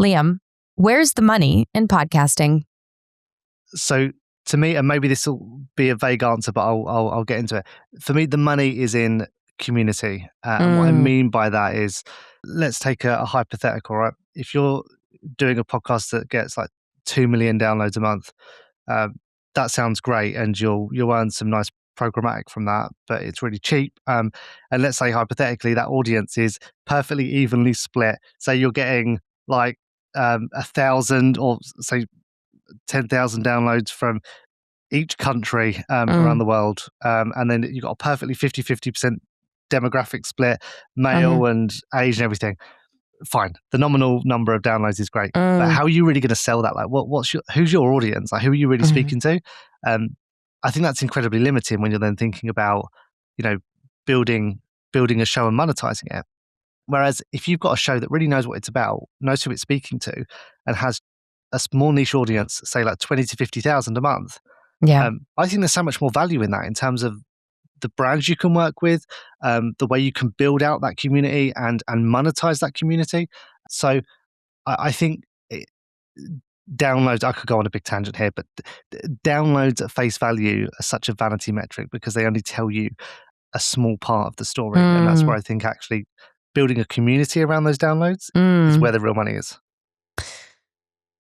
Liam, where's the money in podcasting? So to me, and maybe this will be a vague answer, but I'll get into it. For me, the money is in community. And what I mean by that is, let's take a hypothetical, right? If you're doing a podcast that gets like 2 million downloads a month, that sounds great, and you'll earn some nice programmatic from that, but it's really cheap. And let's say hypothetically that audience is perfectly evenly split. Say you're getting like 1,000 or say 10,000 downloads from each country around the world. And then you've got a perfectly 50% demographic split, male and age and everything. Fine. The nominal number of downloads is great. But how are you really going to sell that? Like, who's your audience? Like, who are you really speaking to? I think that's incredibly limiting when you're then thinking about, building a show and monetizing it. Whereas if you've got a show that really knows what it's about, knows who it's speaking to, and has a small niche audience, say like 20 to 50,000 a month, I think there's so much more value in that in terms of the brands you can work with, the way you can build out that community and monetize that community. So I think downloads, I could go on a big tangent here, but downloads at face value are such a vanity metric because they only tell you a small part of the story. And that's where I think actually building a community around those downloads is where the real money is.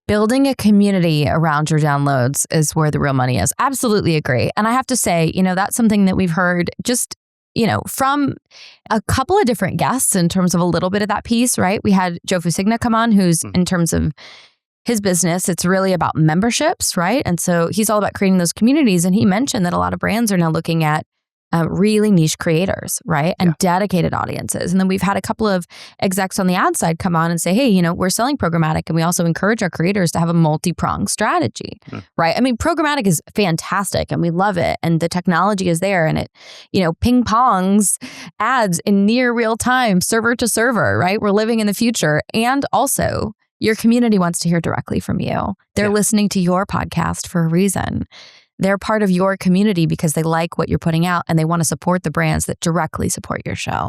Building a community around your downloads is where the real money is. Absolutely agree. And I have to say, that's something that we've heard just, from a couple of different guests in terms of a little bit of that piece, right? We had Joe Fusigna come on, who's in terms of his business, it's really about memberships, right? And so he's all about creating those communities. And he mentioned that a lot of brands are now looking at really niche creators, right? And dedicated audiences. And then we've had a couple of execs on the ad side come on and say, hey, we're selling programmatic and we also encourage our creators to have a multi-pronged strategy, right? I mean, programmatic is fantastic and we love it. And the technology is there and it, ping pongs ads in near real time, server to server, right? We're living in the future. And also your community wants to hear directly from you. They're listening to your podcast for a reason. They're part of your community because they like what you're putting out and they want to support the brands that directly support your show.